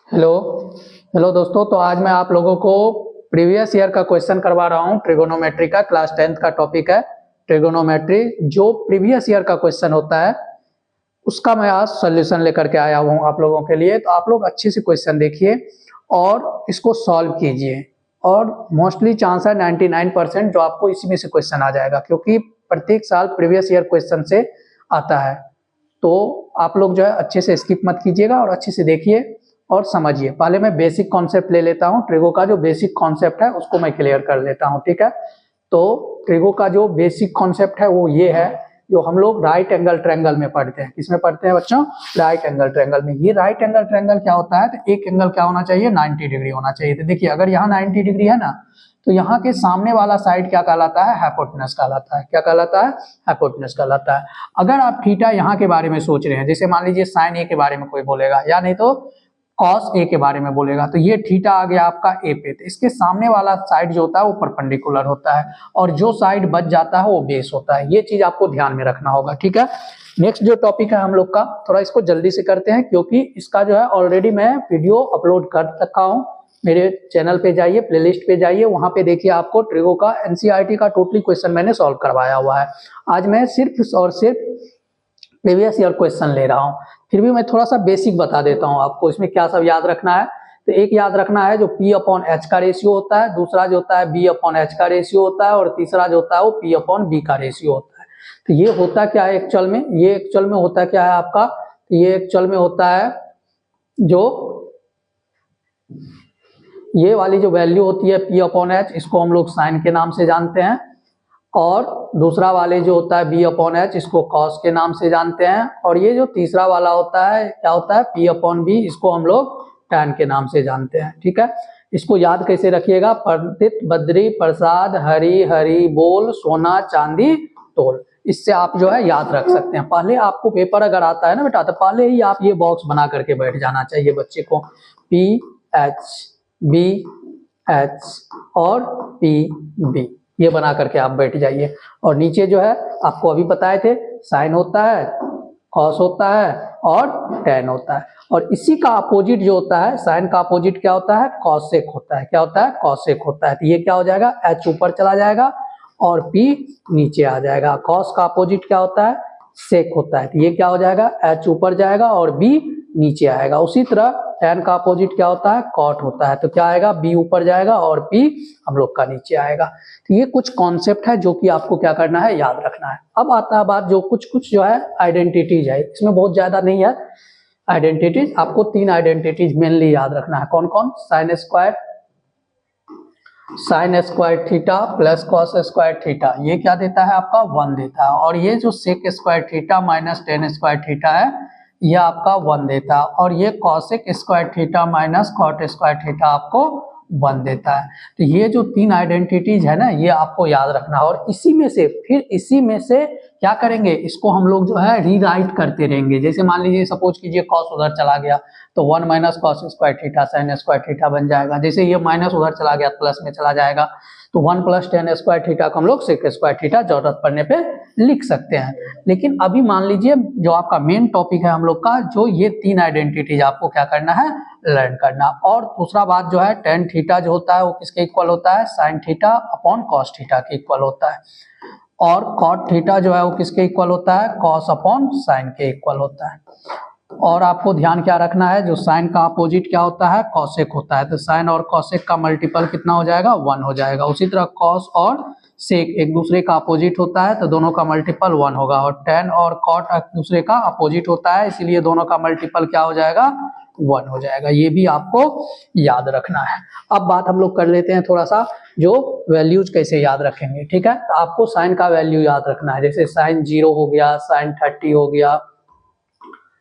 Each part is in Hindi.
हेलो हेलो दोस्तों। तो आज मैं आप लोगों को प्रीवियस ईयर का क्वेश्चन करवा रहा हूँ। ट्रिगोनोमेट्री का क्लास 10th का टॉपिक है ट्रिगोनोमेट्री। जो प्रीवियस ईयर का क्वेश्चन होता है उसका मैं आज सॉल्यूशन लेकर के आया हूँ आप लोगों के लिए। तो आप लोग अच्छे से क्वेश्चन देखिए और इसको सॉल्व कीजिए। और मोस्टली चांस है 99% जो आपको इसी में से क्वेश्चन आ जाएगा, क्योंकि प्रत्येक साल प्रीवियस ईयर क्वेश्चन से आता है। तो आप लोग जो है अच्छे से स्किप मत कीजिएगा और अच्छे से देखिए और समझिए। पहले मैं बेसिक कॉन्सेप्ट ले लेता हूँ। ट्रिगो का जो बेसिक कॉन्सेप्ट है उसको मैं क्लियर कर लेता हूँ, ठीक है। तो ट्रिगो का जो बेसिक कॉन्सेप्ट है वो ये है, जो हम लोग राइट एंगल ट्रायंगल में पढ़ते हैं। किसमें पढ़ते हैं बच्चों? राइट एंगल ट्रायंगल में। ये राइट एंगल ट्रायंगल क्या होता है? तो एक एंगल क्या होना चाहिए? 90 डिग्री होना चाहिए। तो देखिए, अगर यहाँ 90 डिग्री है ना, तो यहाँ के सामने वाला साइड क्या कहलाता है? हाइपोटेनस कहलाता है। क्या कहलाता है? हाइपोटेनस कहलाता है। अगर आप थीटा यहाँ के बारे में सोच रहे हैं, जैसे मान लीजिए साइन ए के बारे में कोई बोलेगा, या नहीं तो कॉस ए के बारे में बोलेगा, तो ये थीटा आ गया आपका ए पे। तो इसके सामने वाला साइड जो होता है वो परपेंडिकुलर होता है, और जो साइड बच जाता है वो बेस होता है। ये चीज आपको ध्यान में रखना होगा, ठीक है। नेक्स्ट जो टॉपिक है हम लोग का, थोड़ा इसको जल्दी से करते हैं, क्योंकि इसका जो है ऑलरेडी मैं वीडियो अपलोड कर रखा हूँ। मेरे चैनल पे जाइए, प्लेलिस्ट पे जाइए, वहां पे देखिए आपको ट्रिगो का एनसीईआरटी का टोटली क्वेश्चन मैंने सॉल्व करवाया हुआ है। आज मैं सिर्फ और सिर्फ प्रीवियस ईयर क्वेश्चन ले रहा हूँ। फिर भी मैं थोड़ा सा बेसिक बता देता हूँ आपको, इसमें क्या सब याद रखना है। तो एक याद रखना है, जो P अपॉन एच का रेशियो होता है, दूसरा जो होता है B अपॉन एच का रेशियो होता है, और तीसरा जो होता है वो P अपॉन B का रेशियो होता है। तो ये होता क्या है एक्चुअल में? ये एक्चुअल में होता क्या है आपका? तो ये एक्चुअल में होता है, जो ये वाली जो वैल्यू होती है P अपॉन एच, इसको हम लोग साइन के नाम से जानते हैं, और दूसरा वाले जो होता है B अपॉन एच, इसको कॉस के नाम से जानते हैं, और ये जो तीसरा वाला होता है क्या होता है? P अपॉन B, इसको हम लोग टैन के नाम से जानते हैं, ठीक है। इसको याद कैसे रखिएगा? पंडित बद्री प्रसाद हरी हरी बोल सोना चांदी तोल। इससे आप जो है याद रख सकते हैं। पहले आपको पेपर अगर आता है ना बेटा, तो पहले ही आप ये बॉक्स बना करके बैठ जाना चाहिए बच्चे को। P H B H और P B, ये बना करके आप बैठ जाइए। और नीचे जो है आपको अभी बताए थे, साइन होता है, कॉस होता है और टैन होता है। और इसी का अपोजिट जो होता है, साइन का अपोजिट क्या होता है? कॉसेक होता है। क्या होता है? कॉसेक होता है। तो ये क्या हो जाएगा? एच ऊपर चला जाएगा और पी नीचे आ जाएगा। कॉस का अपोजिट क्या होता है? सेक होता है। तो ये क्या हो जाएगा? एच ऊपर जाएगा और बी नीचे आएगा। उसी तरह टैन का अपोजिट क्या होता है? कॉट होता है। तो क्या आएगा? बी ऊपर जाएगा और पी हम लोग का नीचे आएगा। तो ये कुछ कॉन्सेप्ट है जो कि आपको क्या करना है? याद रखना है। अब आता है बात, जो कुछ जो है आइडेंटिटीज है, इसमें बहुत ज्यादा नहीं है आइडेंटिटीज। आपको 3 आइडेंटिटीज मेनली याद रखना है। कौन कौन? Sign square theta plus cos square theta, ये क्या देता है आपका? 1 देता है। और ये जो sec square theta minus tan square theta है, ये आपका 1 देता है। और ये cosec square theta minus cot square theta आपको 1 देता है। तो ये जो 3 आइडेंटिटीज है ना, ये आपको याद रखना है। और इसी में से फिर इसी में से क्या करेंगे? इसको हम लोग जो है रीराइट करते रहेंगे। जैसे मान लीजिए सपोज कीजिए कॉस उधर चला गया, तो 1 minus cos square theta sine square theta बन जाएगा। जैसे ये माइनस उधर चला गया, प्लस में चला जाएगा, तो 1 प्लस टेन स्क्वायर थीटा को हम लोग सेक स्क्वायर थीटा जरूरत पड़ने पे लिख सकते हैं। लेकिन अभी मान लीजिए जो आपका मेन टॉपिक है हम लोग का, जो ये 3 आइडेंटिटीज आपको क्या करना है? लर्न करना। और दूसरा बात जो है, टेन थीटा जो होता है वो किसके इक्वल होता है? Sine theta upon cos theta के इक्वल होता है। और कॉट थीटा जो है वो किसके इक्वल होता है? कॉस अपॉन साइन के इक्वल होता है। और आपको ध्यान क्या रखना है, जो साइन का अपोजिट क्या होता है? कॉसेक होता है। तो साइन और कॉसेक का मल्टीपल कितना हो जाएगा? 1 हो जाएगा। उसी तरह कॉस और सेक एक दूसरे का अपोजिट होता है, तो दोनों का मल्टीपल 1 होगा। और टेन और कॉट एक दूसरे का अपोजिट होता है, इसीलिए दोनों का मल्टीपल क्या हो जाएगा? 1 हो जाएगा। ये भी आपको याद रखना है। अब बात हम लोग कर लेते हैं थोड़ा सा, जो वैल्यूज कैसे याद रखेंगे, ठीक है। तो आपको साइन का वैल्यू याद रखना है। जैसे साइन 0 हो गया, साइन 30 हो गया,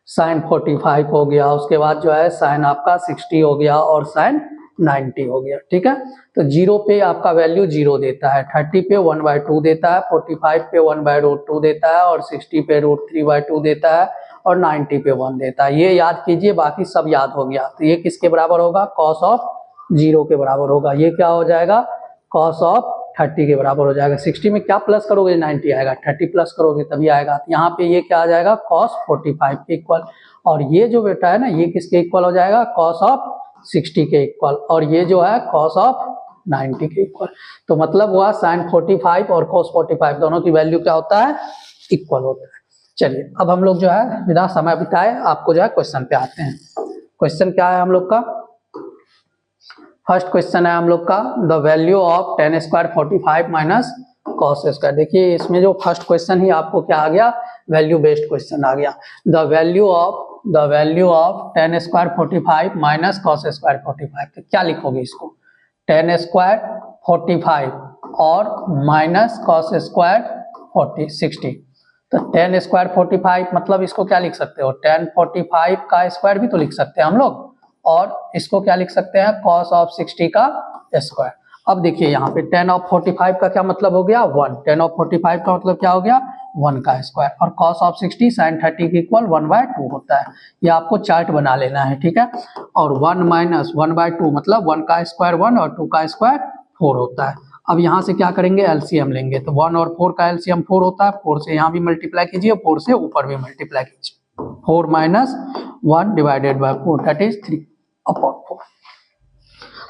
साइन 45 हो गया, उसके बाद जो है साइन आपका 60 हो गया, और साइन 90 हो गया, ठीक है। तो 0 पे आपका वैल्यू 0 देता है, 30 पे 1/2 देता है, 45 पे 1/√2 देता है, और 60 पे √3/2 देता है, और 90 पे 1 देता है। ये याद कीजिए, बाकी सब याद हो गया। तो ये किसके बराबर होगा? कॉस ऑफ 0 के बराबर होगा। ये क्या हो जाएगा? कॉस ऑफ 30 के बराबर हो जाएगा। 60 में क्या प्लस करोगे? 90 आएगा। 30 प्लस करोगे तभी आएगा। तो यहाँ पे ये क्या आ जाएगा? कॉस 45 के इक्वल। और ये जो बेटा है ना, ये किसके इक्वल हो जाएगा? कॉस ऑफ 60 के इक्वल, और ये जो है cos ऑफ 90 के इक्वल। तो मतलब हुआ sin 45 और cos 45 दोनों की वैल्यू क्या होता है, इक्वल होता है। चलिए अब हम लोग जो है बिना समय बिताए आपको जो है क्वेश्चन पे आते हैं। क्वेश्चन क्या है हम लोग का, फर्स्ट क्वेश्चन है हम लोग का the value of tan square 45 minus cos square. देखिए इसमें जो फर्स्ट क्वेश्चन ही आपको क्या आ गया, वैल्यू बेस्ड क्वेश्चन आ गया। The value of tan square 45 minus cos square 45। तो क्या लिखोगे इसको, tan स्क्वायर 45 और माइनस cos स्क्वायर 60। तो tan स्क्वायर 45 मतलब इसको क्या लिख सकते हो, tan 45 का स्क्वायर भी तो लिख सकते हैं हम लोग, और इसको क्या लिख सकते हैं, cos ऑफ 60 का स्क्वायर। अब देखिए यहाँ पे tan ऑफ 45 का क्या मतलब हो गया 1, tan ऑफ 45 का मतलब क्या हो गया 1 का स्क्वायर, और cos ऑफ 60 sin 30 के इक्वल 1/2 होता है। ये आपको चार्ट बना लेना है, ठीक है। और 1 माइनस 1/2 मतलब 1 का स्क्वायर 1 और 2 का स्क्वायर 4 होता है। अब यहाँ से क्या करेंगे, एलसीएम लेंगे, तो 1 और 4 का एलसीएम 4 होता है। 4 से यहाँ भी मल्टीप्लाई कीजिए, 4 से ऊपर भी मल्टीप्लाई कीजिए। 4 minus 1 divided by 4 that is 3/4।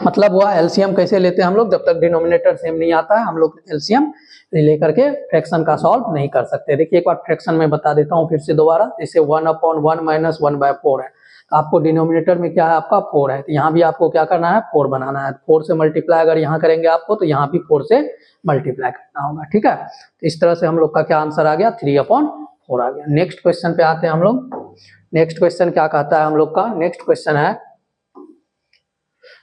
मतलब हुआ एलसीएम कैसे लेते हैं हम लोग, जब तक डिनोमिनेटर सेम नहीं आता है हम लोग एलसीएम लेकर के फ्रैक्शन का सॉल्व नहीं कर सकते। देखिए एक बार फ्रैक्शन में बता देता हूँ फिर से दोबारा, जैसे 1/1 माइनस 1/4 है, तो आपको डिनोमिनेटर में क्या है आपका 4 है, तो यहाँ भी आपको क्या करना है 4 बनाना है। 4 से मल्टीप्लाई अगर यहाँ करेंगे आपको तो यहाँ भी 4 से मल्टीप्लाई करना होगा, ठीक है। तो इस तरह से हम लोग का क्या आंसर आ गया 3/4 आ गया। नेक्स्ट क्वेश्चन पे आते हैं हम लोग। नेक्स्ट क्वेश्चन क्या कहता है हम लोग का, नेक्स्ट क्वेश्चन है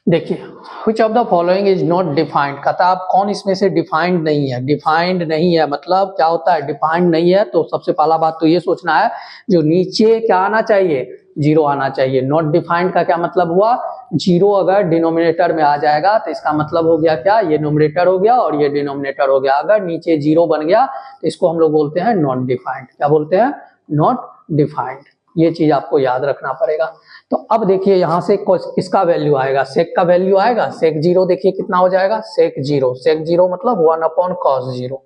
देखिए which of the following is not defined, कहता है आप कौन इसमें से डिफाइंड नहीं है। डिफाइंड नहीं है मतलब क्या होता है, डिफाइंड नहीं है तो सबसे पहला बात तो ये सोचना है जो नीचे क्या आना चाहिए, 0 आना चाहिए। नॉट डिफाइंड का क्या मतलब हुआ, 0 अगर डिनोमिनेटर में आ जाएगा तो इसका मतलब हो गया क्या, ये न्यूमरेटर हो गया और ये डिनोमिनेटर हो गया। अगर नीचे 0 बन गया तो इसको हम लोग बोलते हैं नॉट डिफाइंड। क्या बोलते हैं, नॉट डिफाइंड। ये चीज आपको याद रखना पड़ेगा। तो अब देखिए यहाँ से किसका वैल्यू आएगा, सेक का वैल्यू आएगा। सेक 0 देखिए कितना हो जाएगा, सेक 0 मतलब 1/cos 0,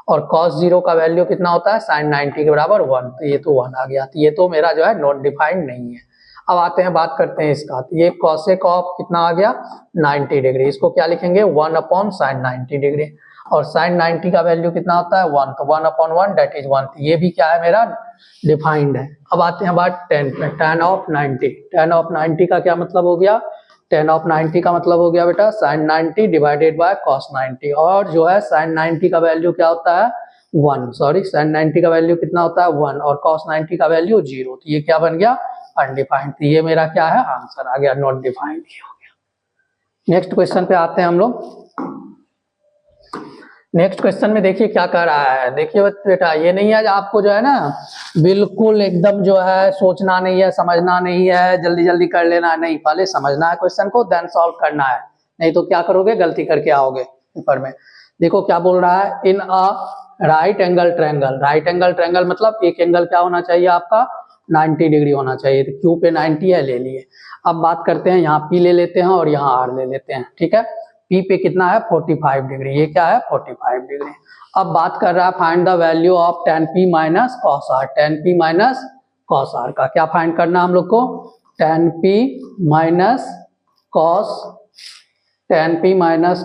और cos 0 का वैल्यू कितना होता है sin 90 के बराबर 1, तो ये तो 1 आ गया। तो ये तो मेरा जो है नॉट डिफाइंड नहीं है। अब आते हैं बात करते हैं इसका, तो ये cosec ऑफ कितना आ गया 90 डिग्री, इसको क्या लिखेंगे 1/sin 90 डिग्री, और sin 90 का वैल्यू कितना होता है 1, तो 1/1 दैट इज 1, ये भी क्या है मेरा डिफाइंड है। अब आते हैं बात tan ऑफ 90। tan ऑफ 90 का क्या मतलब हो गया, tan ऑफ 90 का मतलब हो गया बेटा sin 90 डिवाइडेड बाय cos 90, और जो है sin 90 का वैल्यू क्या होता है 1, सॉरी sin 90 का वैल्यू कितना होता है 1 और cos 90 का वैल्यू 0, तो ये क्या बन गया अनडिफाइंड। तो ये मेरा क्या है आंसर आ गया, नॉट डिफाइंड हो गया। नेक्स्ट क्वेश्चन पे आते हैं हम लोग। नेक्स्ट क्वेश्चन में देखिए क्या कर रहा है, देखिए बेटा ये नहीं है आपको जो है ना बिल्कुल एकदम जो है सोचना नहीं है, समझना नहीं है, जल्दी जल्दी कर लेना है, नहीं, पहले समझना है क्वेश्चन को देन सॉल्व करना है, नहीं तो क्या करोगे गलती करके आओगे पेपर में। देखो क्या बोल रहा है, in a right angle triangle. Right angle triangle मतलब एक एंगल क्या होना चाहिए आपका 90 डिग्री होना चाहिए, तो क्यू पे 90 है ले लिए। अब बात करते हैं यहाँ पी ले लेते हैं और यहाँ आर ले लेते हैं, ठीक है। पी पे कितना है 45 डिग्री, ये क्या है 45 डिग्री। अब बात कर रहा है find the value of tan p minus cos r। tan p minus cos r का क्या फाइंड करना हम लोग को, tan p minus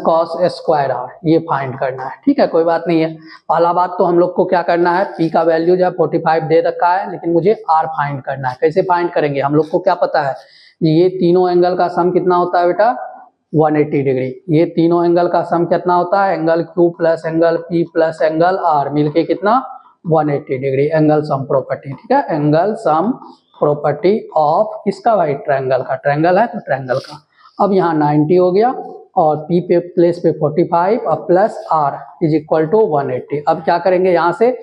cos square r, ये फाइंड करना है, ठीक है। कोई बात नहीं है, पहला बात तो हम लोग को क्या करना है, p का वैल्यू जो है 45 दे रखा है, लेकिन मुझे r फाइंड करना है। कैसे फाइंड करेंगे, हम लोग को क्या पता है ये तीनों एंगल का सम कितना होता है बेटा 180 डिग्री। ये तीनों एंगल का सम कितना होता है, angle Q plus angle P plus angle R मिलके कितना 180 डिग्री, एंगल सम प्रॉपर्टी, ठीक है। एंगल सम प्रॉपर्टी ऑफ किसका भाई, ट्रायंगल का, ट्रायंगल है तो ट्रायंगल का। अब यहाँ 90 हो गया और P पे प्लेस पे 45 और plus R is equal to 180। अब क्या करेंगे, यहाँ से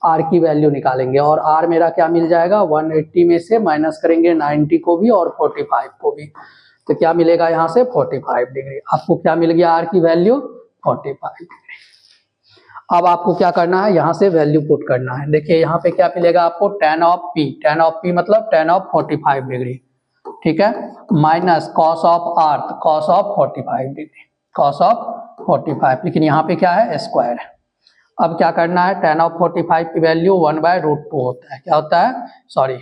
R की वैल्यू निकालेंगे और R मेरा क्या मिल जाएगा 180 में से माइनस करेंगे 90 को भी और 45 को भी, तो क्या मिलेगा यहाँ से 45 डिग्री। आपको क्या मिल गया R की वैल्यू 45 डिग्री। अब आपको क्या करना है, यहाँ से वैल्यू पुट करना है। देखिए यहाँ पे क्या मिलेगा आपको tan of P, tan of P मतलब tan ऑफ 45 डिग्री, ठीक है, minus cos of R, cos of 45 degree, cos of 45, लेकिन यहाँ पे क्या है स्क्वायर है। अब क्या करना है, tan ऑफ 45 की वैल्यू 1/√2 होता है, क्या होता है सॉरी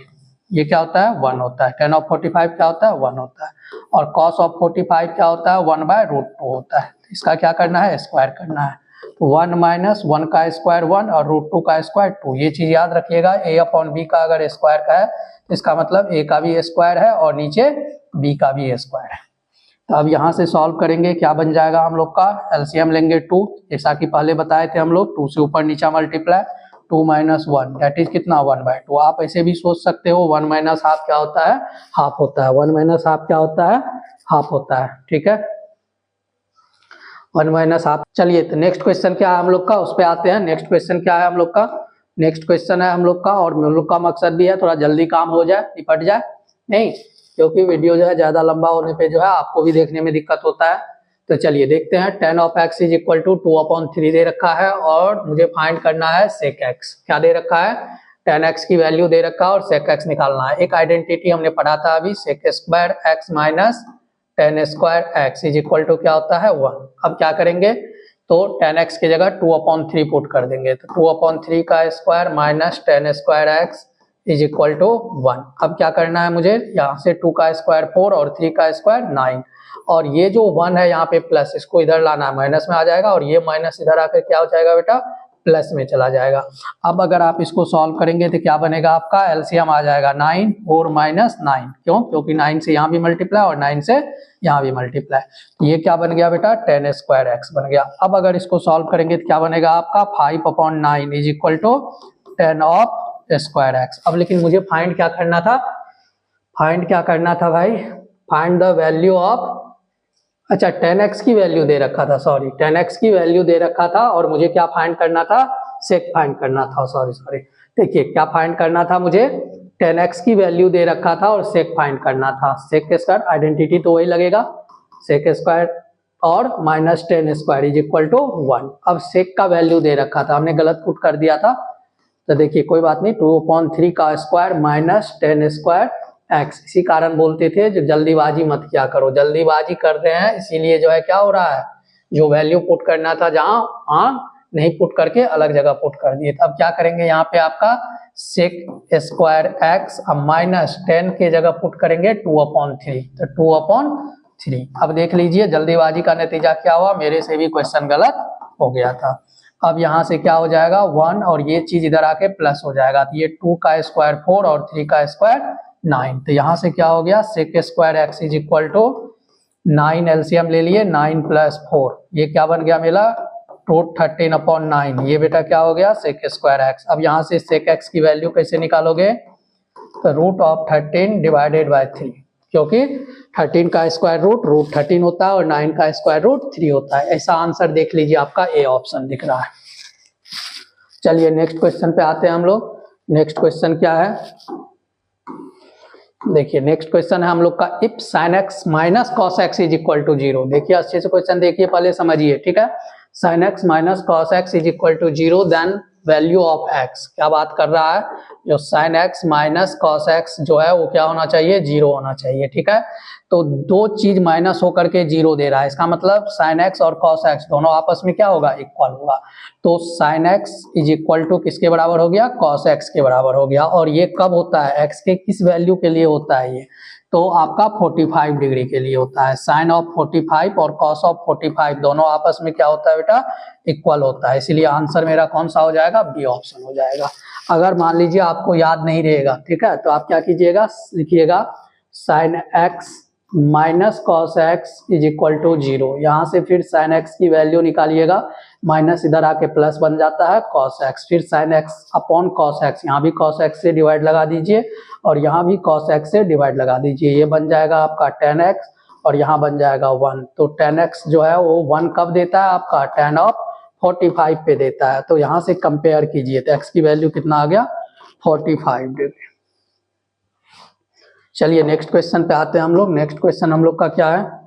ये क्या होता है 1 होता है, tan ऑफ 45 क्या होता है 1 होता है, और cos ऑफ 45 क्या होता है 1/√2 होता है। इसका क्या करना है स्क्वायर करना है, तो 1 माइनस 1 का स्क्वायर 1 और √2 का स्क्वायर 2, ये चीज याद रखिएगा। a/b का अगर स्क्वायर का है तो इसका मतलब a का भी स्क्वायर है और नीचे b का भी स्क्वायर है। तो अब यहाँ से सॉल्व करेंगे, क्या बन जाएगा हम लोग का, एलसीएम लेंगे 2, जैसा कि पहले बताए थे हम लोग, 2 से ऊपर नीचा मल्टीप्लाई, 2 माइनस 1 दैट इज कितना 1/2। आप ऐसे भी सोच सकते हो 1 माइनस हाफ क्या होता है हाफ होता है, 1 माइनस हाफ क्या होता है हाफ होता है, ठीक है 1 माइनस हाफ। चलिए तो नेक्स्ट क्वेश्चन क्या है हम लोग का, उस पर आते हैं। नेक्स्ट क्वेश्चन क्या है हम लोग का, नेक्स्ट क्वेश्चन है हम लोग का, और हम लोग का मकसद भी है थोड़ा जल्दी काम हो जाए, निपट जाए, नहीं क्योंकि वीडियो जो है ज्यादा लंबा होने पे जो है आपको भी देखने में दिक्कत होता है। तो चलिए देखते हैं, tan of x is equal to 2/3 दे रखा है और मुझे फाइंड करना है sec x। क्या दे रखा है, tan x की वैल्यू दे रखा है और sec x निकालना है। एक आइडेंटिटी हमने पढ़ा था अभी, sec square x minus tan square x is equal to क्या होता है 1। अब क्या करेंगे, तो tan x की जगह 2/3 पुट कर देंगे, तो 2/3 का square minus tan square x is equal to 1। अब क्या करना है मुझे, यहाँ से 2 का स्क्वायर 4 और 3 का स्क्वायर 9, और ये जो 1 है यहाँ पे प्लस, इसको इधर लाना है, माइनस में आ जाएगा, और ये माइनस इधर आकर क्या हो जाएगा बेटा प्लस में चला जाएगा। अब अगर आप इसको सॉल्व करेंगे तो क्या बनेगा आपका, एलसीएम आ जाएगा 9 और माइनस 9, क्यों, क्योंकि 9 से यहाँ भी मल्टीप्लाई और 9 से यहाँ भी मल्टीप्लाई, ये क्या बन गया बेटा tan स्क्वायर x बन गया। अब अगर इसको सॉल्व करेंगे तो क्या बनेगा आपका 5/9 is equal to tan of square x। अब लेकिन मुझे फाइंड क्या करना था, फाइंड क्या करना था भाई, फाइंड द वैल्यू ऑफ, अच्छा tan x की वैल्यू दे रखा था, सॉरी tan x की वैल्यू दे रखा था, और मुझे क्या फाइंड करना था sec फाइंड करना था, सॉरी देखिए क्या फाइंड करना था मुझे, tan x की वैल्यू दे रखा था और sec फाइंड करना था। sec स्क्वायर आइडेंटिटी तो वही लगेगा, sec स्क्वायर और minus tan square is equal to 1। अब sec का वैल्यू दे रखा था, हमने गलत पुट कर दिया था, तो देखिए कोई बात नहीं, 2/3 का square minus tan square x, इसी कारण बोलते थे जो जल्दीबाजी मत किया करो, जल्दीबाजी कर रहे हैं इसीलिए जो है क्या हो रहा है, जो वैल्यू पुट करना था जहां नहीं पुट करके अलग जगह पुट कर दिए। अब क्या करेंगे, यहाँ पे आपका sec स्क्वायर x अब माइनस tan के जगह पुट करेंगे 2/3, तो 2/3। अब देख लीजिए जल्दीबाजी का नतीजा क्या हुआ, मेरे से भी क्वेश्चन गलत हो गया था। अब यहाँ से क्या हो जाएगा 1 और ये चीज इधर आके प्लस हो जाएगा, तो ये 2 का स्क्वायर 4 और 3 का स्क्वायर 9, तो यहाँ से क्या हो गया sec square x is equal to 9, LCM ले लिए 9 प्लस 4, ये क्या बन गया मेरा 13/9, ये बेटा क्या हो गया sec स्क्वायर x। अब यहाँ से sec x की वैल्यू कैसे निकालोगे, तो √13 डिवाइडेड बाय 3, क्योंकि 13 का स्क्वायर √13 होता है और 9 का स्क्वायर √3 होता है। ऐसा आंसर देख लीजिए, आपका ए ऑप्शन दिख रहा है। चलिए नेक्स्ट क्वेश्चन पे आते हैं हम लोग। नेक्स्ट क्वेश्चन क्या है, देखिए नेक्स्ट क्वेश्चन है हम लोग का, if sin x minus cos x is equal to 0। देखिए अच्छे से क्वेश्चन देखिए, पहले समझिए, ठीक है। sin x minus cos x is equal to 0 then value of x, क्या बात कर रहा है, जो sin x minus cos x जो है वो क्या होना चाहिए 0 होना चाहिए, ठीक है। तो दो चीज माइनस होकर के 0 दे रहा है, इसका मतलब sin x और cos x दोनों आपस में क्या होगा इक्वल होगा, तो sin x is equal to किसके बराबर हो गया cos x के बराबर हो गया। और ये कब होता है, x के किस वैल्यू के लिए होता है ये, तो आपका 45 डिग्री के लिए होता है। साइन ऑफ 45 और कॉस ऑफ 45 दोनों आपस में क्या होता है बेटा इक्वल होता है, इसीलिए आंसर मेरा कौन सा हो जाएगा, बी ऑप्शन हो जाएगा। अगर मान लीजिए आपको याद नहीं रहेगा, ठीक है, तो आप क्या कीजिएगा, लिखिएगा sine x minus cos x is equal to 0। यहाँ से फिर साइन एक्स की वैल्यू निकालिएगा, माइनस इधर आके प्लस बन जाता है कॉस एक्स, फिर sine x upon cos x, यहाँ भी कॉस एक्स से डिवाइड लगा दीजिए और यहाँ भी कॉस एक्स से डिवाइड लगा दीजिए, ये बन जाएगा आपका टेन एक्स और यहाँ बन जाएगा 1। तो टेन एक्स जो है वो 1 कब देता है आपका, टेन ऑफ 45 पे देता है। तो यहाँ से कंपेयर कीजिए, तो एक्स की वैल्यू कितना आ गया 45 डिग्री। चलिए नेक्स्ट क्वेश्चन पे आते हैं हम लोग। नेक्स्ट क्वेश्चन हम लोग का क्या है,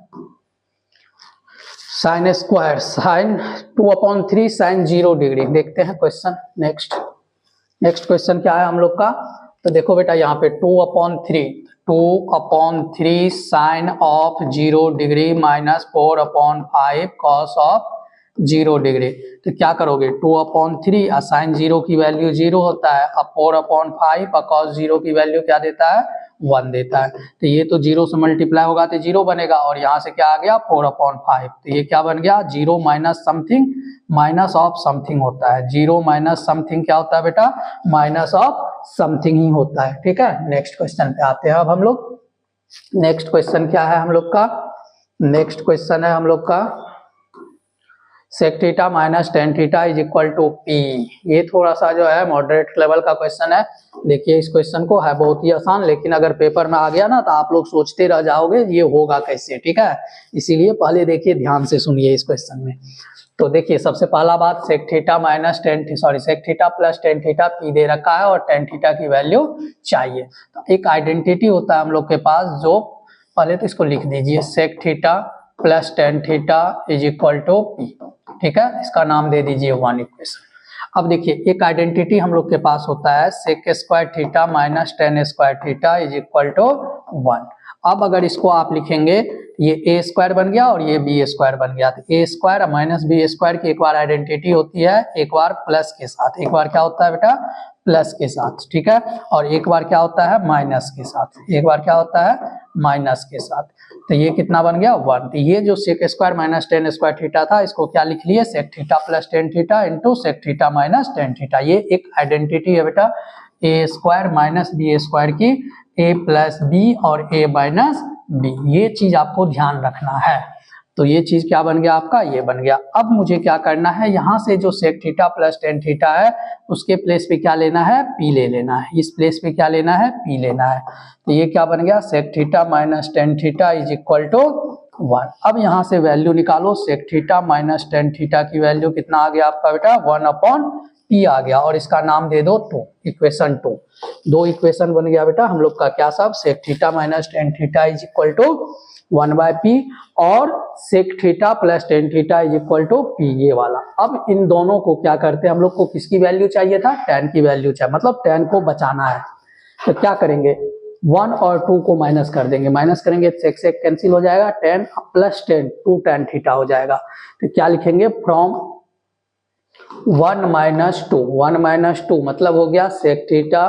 sine square sine 2/3 sine 0 degree. देखते हैं क्वेश्चन। नेक्स्ट क्वेश्चन क्या है हम लोग का, तो देखो बेटा यहाँ पे 2/3 sine of 0 degree minus 4/5 cos of 0 degree. तो क्या करोगे 2/3 साइन 0 की वैल्यू 0 होता है, अब 4/5 कॉस 0 की वैल्यू क्या देता है 1 देता है। तो ये तो 0 से मल्टीप्लाई होगा तो 0 बनेगा और यहाँ से क्या आ गया 4/5। तो ये क्या बन गया 0 minus something minus of something होता है। 0 माइनस समथिंग क्या होता है बेटा माइनस ऑफ समथिंग ही होता है। ठीक है, नेक्स्ट क्वेश्चन पे आते हैं अब हम लोग। नेक्स्ट क्वेश्चन क्या है हम लोग का, नेक्स्ट क्वेश्चन है हम लोग का sec theta minus tan theta is equal to p. ये थोड़ा सा जो है मॉडरेट लेवल का क्वेश्चन है। देखिए इस क्वेश्चन को है बहुत ही आसान, लेकिन अगर पेपर में आ गया ना तो आप लोग सोचते रह जाओगे ये होगा कैसे। ठीक है, इसीलिए पहले देखिए ध्यान से सुनिए इस क्वेश्चन में। तो देखिए सबसे पहला बात sec theta minus sec theta plus tan theta पी दे रखा है और टेन थीटा की वैल्यू चाहिए। तो एक आइडेंटिटी होता है हम लोग के पास, जो पहले तो इसको लिख दीजिए sec theta plus tan theta is equal to p. ठीक है, इसका नाम दे दीजिए 1 इक्वेशन। अब देखिए एक आइडेंटिटी हम लोग के पास होता है sec square theta minus tan square theta is equal to 1। अब अगर इसको आप लिखेंगे ये ए स्क्वायर बन गया और ये बी स्क्वायर बन गया। तो ए स्क्वायर माइनस बी स्क्वायर की एक बार आइडेंटिटी होती है, एक बार प्लस के साथ, एक बार क्या होता है बेटा प्लस के साथ। ठीक है, और एक बार क्या होता है माइनस के साथ, एक बार क्या होता है माइनस के साथ। तो ये कितना बन गया 1। तो ये जो sec square minus tan square theta था इसको क्या लिख लिए sec theta plus tan theta into sec theta minus tan theta. ये एक आइडेंटिटी है बेटा a square minus b square की, ए प्लस बी और ए माइनस बी। ये चीज आपको ध्यान रखना है। तो ये चीज क्या बन गया आपका ये बन गया। अब मुझे क्या करना है यहाँ से जो sec theta plus tan theta है उसके प्लेस पे क्या लेना है पी ले लेना है, इस प्लेस पे क्या लेना है पी लेना है। तो ये क्या बन गया sec theta minus tan theta is equal to 1। अब यहाँ से वैल्यू निकालो, sec theta minus tan theta की वैल्यू कितना आ गया आपका बेटा 1/p आ गया और इसका नाम दे दो 2, इक्वेशन 2। 2 इक्वेशन बन गया बेटा हम लोग का क्या सब sec theta minus tan theta is equal to 1/p और sec theta plus tan theta is equal to p, ये वाला। अब इन दोनों को क्या करते हैं हम लोग को किसकी वैल्यू चाहिए था tan की वैल्यू चाहिए, मतलब tan को बचाना है। तो क्या करेंगे 1 और 2 को माइनस कर देंगे, माइनस करेंगे सेक सेक कैंसिल हो जाएगा, tan प्लस 10 2 tan थीटा हो जाएगा। तो क्या लिखेंगे फ्रॉम 1 माइनस 2 मतलब हो गया sec theta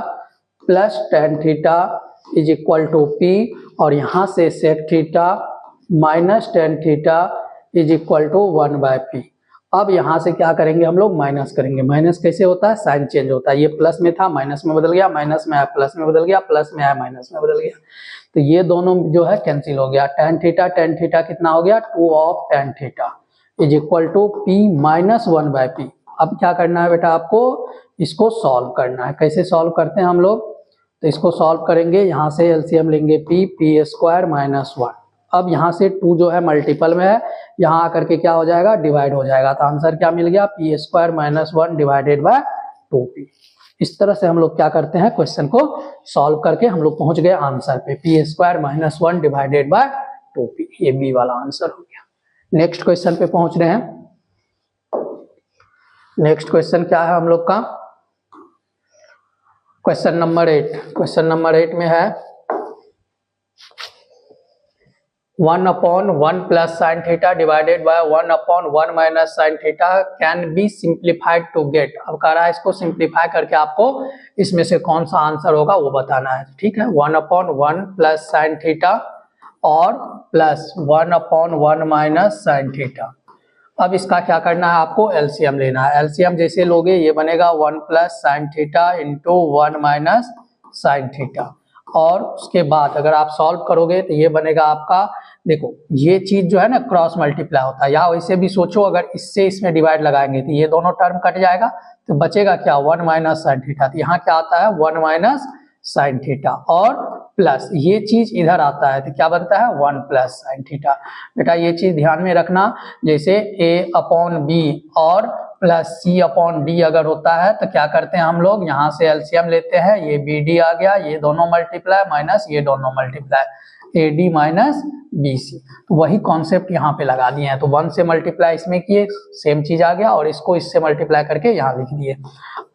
plus tan theta is equal to p और यहाँ से sec theta minus tan theta is equal to 1/p। अब यहाँ से क्या करेंगे हम लोग माइनस करेंगे। माइनस कैसे होता है साइन चेंज होता है, ये प्लस में था माइनस में बदल गया, माइनस में आया प्लस में बदल गया, प्लस में आया माइनस में बदल गया। तो ये दोनों जो है कैंसिल हो गया। टेन थीटा कितना हो गया 2 of tan theta is equal to p minus 1/p। अब क्या करना है बेटा आपको इसको सॉल्व करना है। कैसे सॉल्व करते हैं हम लोग, तो इसको सॉल्व करेंगे, यहाँ से एलसीएम लेंगे p स्क्वायर माइनस 1। अब यहाँ से 2 जो है मल्टीपल में है, यहाँ आकर के क्या हो जाएगा डिवाइड हो जाएगा। तो आंसर क्या मिल गया p square minus 1 divided by 2p। इस तरह से हम लोग क्या करते हैं क्वेश्चन को सॉल्व करके हम लोग पहुंच गए आंसर पे p square minus 1 divided by 2p। ये बी वाला आंसर हो गया। नेक्स्ट क्वेश्चन पे पहुंच रहे हैं। नेक्स्ट क्वेश्चन क्या है हम लोग का क्वेश्चन नंबर 8। क्वेश्चन नंबर 8 में है 1/1 plus sine theta divided by 1/1 minus sine theta can be simplified to get. अब कह रहा है इसको सिंप्लीफाई करके आपको इसमें से कौन सा आंसर होगा वो बताना है। ठीक है, 1/1 प्लस साइन थीटा और प्लस 1/1 माइनस साइन थीटा। अब इसका क्या करना है आपको एलसीएम लेना है। एलसीएम जैसे लोगे ये बनेगा 1 plus sine theta into 1 minus sine theta और उसके बाद अगर आप सॉल्व करोगे तो ये बनेगा आपका, देखो ये चीज जो है ना क्रॉस मल्टीप्लाई होता है, या वैसे भी सोचो अगर इससे इसमें डिवाइड लगाएंगे तो ये दोनों टर्म कट जाएगा तो बचेगा क्या 1 माइनस साइन थीटा। तो यहाँ क्या आता है 1 माइनस साइन थीटा और प्लस ये चीज इधर आता है तो क्या बनता है 1 प्लस साइन थीटा। बेटा ये चीज ध्यान में रखना, जैसे a/b और प्लस c/d अगर होता है तो क्या करते हैं हम लोग यहाँ से एलसीएम लेते हैं, ये bd आ गया, ये दोनों मल्टीप्लाई माइनस ये दोनों मल्टीप्लाई ad माइनस BC। तो वही कॉन्सेप्ट यहाँ पे लगा दिए हैं, तो 1 से मल्टीप्लाई इसमें किए, सेम चीज आ गया, और इसको इससे मल्टीप्लाई करके यहाँ लिख दिए।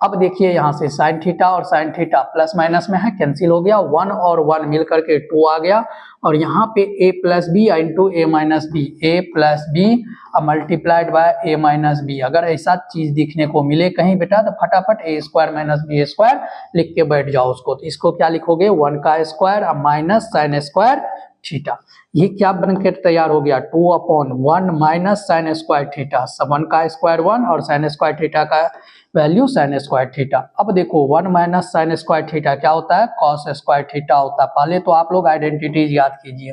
अब देखिए यहाँ से साइन थीटा और साइन थीटा प्लस माइनस में है, कैंसिल हो गया, 1 और 1 मिल करके 2 आ गया, और यहाँ पे a plus b into a minus b, a plus b multiplied by a minus b. अगर ऐसा चीज दिखने को मिले कहीं बेटा तो फटाफट a square minus b square लिख के बैठ जाओ उसको। तो इसको क्या लिखोगे, 1 का square minus sine square theta. ये क्या बनकर तैयार हो गया, 2/1 माइनस साइन स्क्वायर थीटा। 1 का स्क्वायर 1 और साइन स्क्वायर थीटा का वैल्यू साइन स्क्वायर थीटा। अब देखो 1 माइनस साइन स्क्वायर थीटा क्या होता है, कॉस स्क्वायर थीटा होता है। पहले तो आप लोग आइडेंटिटीज याद कीजिए।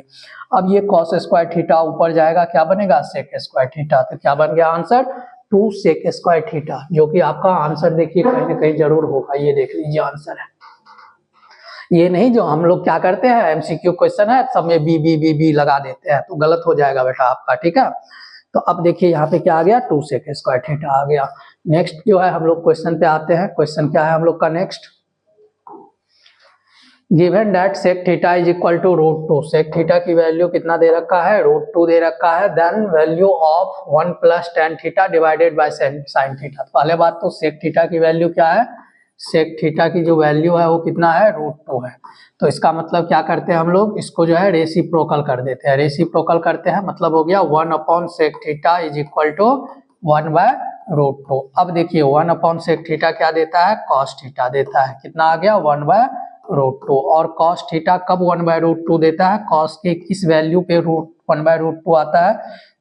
अब ये कॉस स्क्वायर थीटा ऊपर जाएगा, क्या बनेगा, सेक स्क्वायर थीटा। तो क्या बन गया आंसर, 2 सेक स्क्वायर थीटा, जो कि आपका आंसर देखिए कहीं ना कहीं जरूर होगा। ये देख लीजिए आंसर है, ये नहीं जो हम लोग क्या करते हैं एमसीक्यू क्वेश्चन है सब में बी बी बी बी लगा देते हैं, तो गलत हो जाएगा बेटा आपका, ठीक है। तो अब देखिए यहाँ पे क्या आ गया, 2 सेक स्क्वायर थीटा आ गया। नेक्स्ट जो है हम लोग क्वेश्चन पे आते हैं। क्वेश्चन क्या है हम लोग का next, given that sec theta is equal to √2। Sec theta की वैल्यू कितना दे रखा है, √2 दे रखा है। Then value of 1 plus tan theta divided by sine theta. पहले बात तो सेक थीटा की वैल्यू क्या है, सेक थीटा की जो वैल्यू है वो कितना है, √2 है। तो इसका मतलब क्या करते हैं हम लोग, इसको जो है रेसिप्रोकल कर देते हैं। रेसिप्रोकल करते हैं मतलब हो गया 1 upon sec theta is equal to 1 by √2। अब देखिए 1 अपॉन सेक थीटा क्या देता है, कॉस थीटा देता है। कितना आ गया, 1 बाय √2। और कॉस थीटा कब 1 बाय √2 देता है, कॉस के किस वैल्यू पे 1 बाय √2 आता है,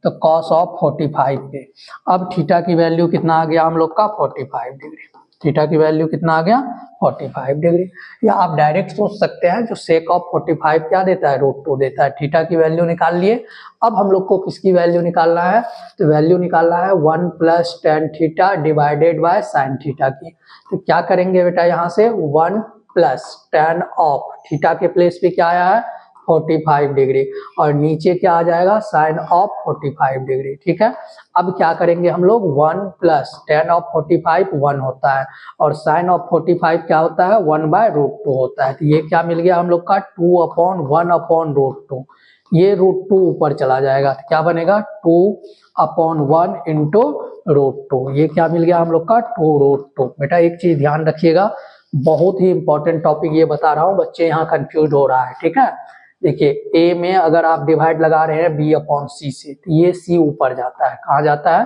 तो कॉस ऑफ 45 पे। अब थीटा की वैल्यू कितना आ गया हम लोग का, 45 डिग्री। थीटा की वैल्यू कितना आ गया, 45 डिग्री। या आप डायरेक्ट सोच सकते हैं जो सेक ऑफ 45 क्या देता है, √2 देता है। थीटा की वैल्यू निकाल लिए। अब हम लोग को किसकी वैल्यू निकालना है, तो वैल्यू निकालना है 1 plus tan theta divided by sine theta की। तो क्या करेंगे बेटा, यहाँ से 1 प्लस tan ऑफ थीटा के प्लेस पे क्या आया है, 45 डिग्री, और नीचे क्या आ जाएगा, साइन ऑफ 45 डिग्री, ठीक है। अब क्या करेंगे हम लोग, 1 प्लस tan ऑफ 45 1 होता है, और साइन ऑफ 45 क्या होता है, 1 बाय √2 होता है। तो ये क्या मिल गया हम लोग का, 2/1/√2। ये √2 ऊपर चला जाएगा तो क्या बनेगा, 2/1 इंटू √2। ये क्या मिल गया हम लोग का, 2√2। बेटा एक चीज ध्यान रखिएगा, बहुत ही इंपॉर्टेंट टॉपिक ये बता रहा हूँ, बच्चे यहाँ कंफ्यूज हो रहा है, ठीक है। देखिए ए में अगर आप डिवाइड लगा रहे हैं b/c से, तो ये c ऊपर जाता है, कहाँ जाता है,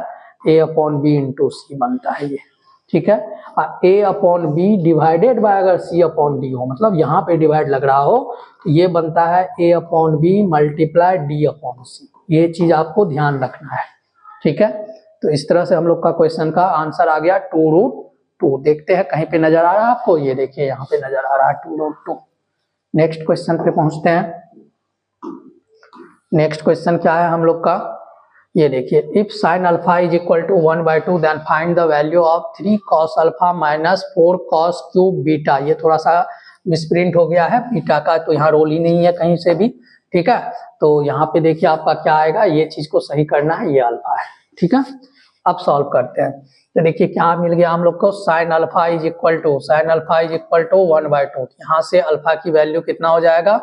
a/b इंटू सी बनता है ये, ठीक है। a/b डिवाइडेड बाय अगर c/d हो, मतलब यहाँ पे डिवाइड लग रहा हो तो ये बनता है a/b मल्टीप्लाई d/c। ये चीज आपको ध्यान रखना है, ठीक है। तो इस तरह से हम लोग का क्वेश्चन का आंसर आ गया 2√2। देखते हैं कहीं पे नजर आ रहा है आपको, ये देखिए यहाँ पे नजर आ रहा है 2√2। नेक्स्ट क्वेश्चन पे पहुंचते हैं। नेक्स्ट क्वेश्चन क्या है हम लोग का, ये देखिए, if sine alpha is equal to 1/2 then find the value of 3 cos alpha minus 4 cos cube beta. ये थोड़ा सा मिसप्रिंट हो गया है, बीटा का तो यहाँ रोल ही नहीं है कहीं से भी, ठीक है। तो यहाँ पे देखिए आपका क्या आएगा, ये चीज को सही करना है, ये अल्फा है, ठीक है। अब सॉल्व करते हैं। तो देखिए क्या मिल गया हम लोग को, sine alpha is equal to 1/2। यहाँ से अल्फा की वैल्यू कितना हो जाएगा,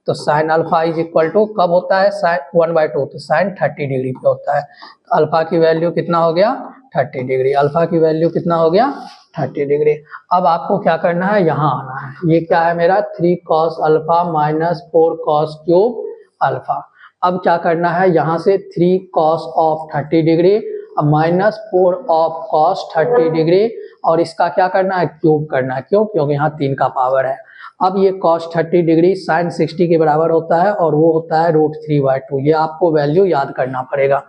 तो sine alpha is equal to कब होता है, साइन 1/2, तो साइन 30 डिग्री पे होता है। तो अल्फा की वैल्यू कितना हो गया, 30 डिग्री। अल्फा की वैल्यू कितना हो गया, 30 डिग्री। अब आपको क्या करना है, यहाँ आना है। ये क्या है मेरा, 3 cos alpha minus 4 cos cube alpha. अब क्या करना है, यहाँ से 3 cos of 30 degree minus 4 of cos 30 degree, और इसका क्या करना है, क्यूब करना है। क्यों, क्योंकि यहाँ 3 का पावर है। अब ये cos 30 डिग्री साइन 60 के बराबर होता है, और वो होता है √3/2। ये आपको वैल्यू याद करना पड़ेगा,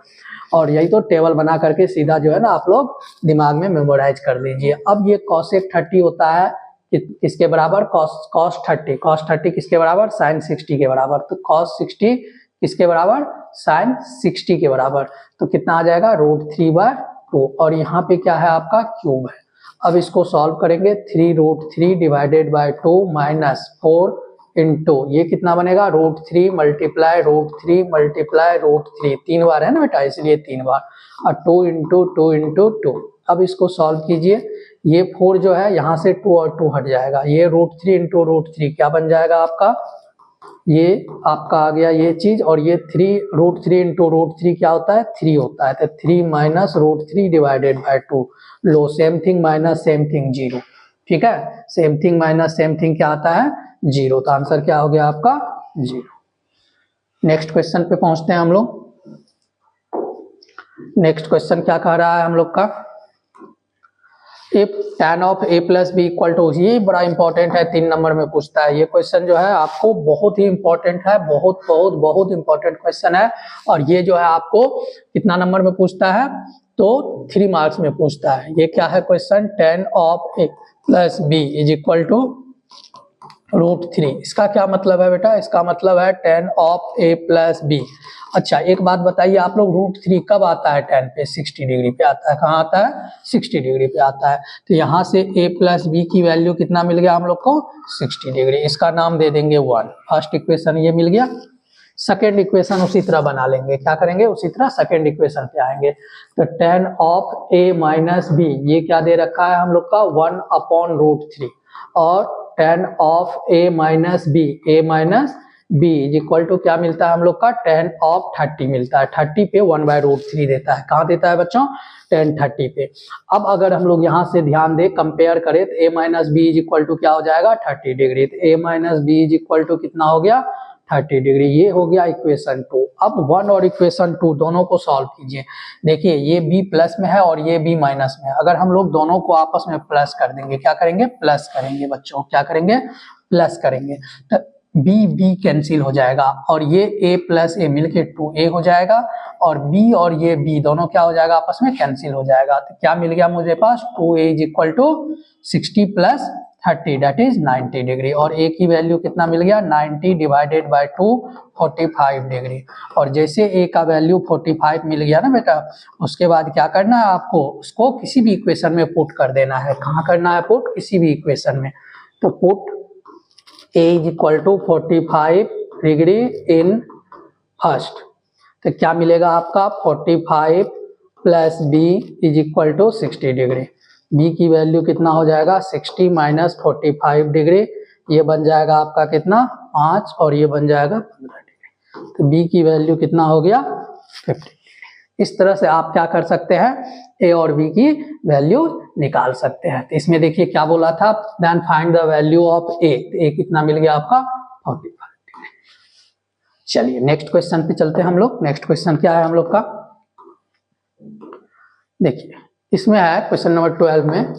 और यही तो टेबल बना करके सीधा जो है ना आप लोग दिमाग में मेमोराइज कर लीजिए। अब ये cosec 30 होता है किसके बराबर, cos 30 किसके बराबर, साइन 60 के बराबर। तो cos 60 किसके बराबर, साइन 60 के बराबर। तो कितना आ जाएगा, √3/2, और यहाँ पे क्या है आपका, क्यूब है। अब इसको सॉल्व करेंगे, 3√3 डिवाइडेड बाय 2 माइनस 4 इंटू ये कितना बनेगा, √3 मल्टीप्लाई √3 मल्टीप्लाई √3। 3 बार है ना बेटा, इसलिए 3 बार, और 2 इंटू 2 इंटू 2। अब इसको सॉल्व कीजिए, ये 4 जो है यहाँ से 2 और 2 हट जाएगा, ये √3 इंटू √3 क्या बन जाएगा आपका, ये आपका आ गया ये चीज, और ये 3√3 इंटू √3 क्या होता है 3 होता है, तो 3 minus √3 divided by 2, low same thing minus same thing 0, ठीक है, same thing minus same thing क्या आता है 0, तो आंसर क्या हो गया आपका 0। नेक्स्ट क्वेश्चन पे पहुंचते हैं हम लोग। नेक्स्ट क्वेश्चन क्या कह रहा है हम लोग का, if tan of a plus b equal to, ये बड़ा इंपॉर्टेंट है, 3 नंबर में पूछता है ये क्वेश्चन जो है आपको, बहुत ही इंपॉर्टेंट है, बहुत बहुत बहुत इंपॉर्टेंट क्वेश्चन है। और ये जो है आपको कितना नंबर में पूछता है, तो 3 मार्क्स में पूछता है। ये क्या है question, tan of a plus b is equal to √3, इसका क्या मतलब है बेटा, इसका मतलब है tan of a plus b. अच्छा एक बात बताइए आप लोग, √3 कब आता है tan पे, 60 डिग्री पे आता है, कहाँ आता है 60 डिग्री पे आता है। तो यहाँ से a प्लस बी की वैल्यू कितना मिल गया हम लोग को 60 डिग्री, इसका नाम दे देंगे 1। फर्स्ट इक्वेशन ये मिल गया। सेकेंड इक्वेशन उसी तरह बना लेंगे, क्या करेंगे उसी तरह सेकेंड इक्वेशन पे आएंगे। तो tan of a minus b, ये क्या दे रखा है हम लोग का 1/√3, और tan of a minus b is equal to क्या मिलता है हम लोग का tan ऑफ 30 मिलता है, 30 पे 1/√3 देता है, कहाँ देता है बच्चों tan 30 पे। अब अगर हम लोग यहाँ से ध्यान दे कंपेयर करें तो a minus b is equal to क्या हो जाएगा 30 डिग्री, तो a minus b is equal to कितना हो गया 30 डिग्री, ये हो गया इक्वेशन 2। अब 1 और इक्वेशन 2 दोनों को सॉल्व कीजिए। देखिए ये b प्लस में है और ये b माइनस में है, अगर हम लोग दोनों को आपस में प्लस कर देंगे, क्या करेंगे प्लस करेंगे बच्चों, क्या करेंगे प्लस करेंगे, तो b कैंसिल हो जाएगा, और ये a प्लस ए मिलके 2a हो जाएगा, और b और ये b दोनों क्या हो जाएगा आपस में कैंसिल हो जाएगा। तो क्या मिल गया मुझे पास 2a is equal to 60 plus 30 that is 90 degree, और a की वैल्यू कितना मिल गया 90 डिवाइडेड बाय 2 45 डिग्री। और जैसे a का वैल्यू 45 मिल गया ना बेटा, उसके बाद क्या करना है आपको, उसको किसी भी इक्वेशन में पुट कर देना है। कहाँ करना है पुट, किसी भी इक्वेशन में। तो put a is equal to 45 degree in first, तो क्या मिलेगा आपका 45 plus b is equal to 60 degree. b की वैल्यू कितना हो जाएगा 60 माइनस 45 डिग्री, ये बन जाएगा आपका कितना 5, और ये बन जाएगा 15 डिग्री। तो b की वैल्यू कितना हो गया 50। इस तरह से आप क्या कर सकते हैं, a और b की वैल्यू निकाल सकते हैं। तो इसमें देखिए क्या बोला था, then find the value of a, तो a कितना मिल गया आपका 45 डिग्री। चलिए नेक्स्ट क्वेश्चन पे चलते हैं हम लोग। नेक्स्ट क्वेश्चन क्या है हम लोग का, देखिए इसमें है क्वेश्चन नंबर 12 में,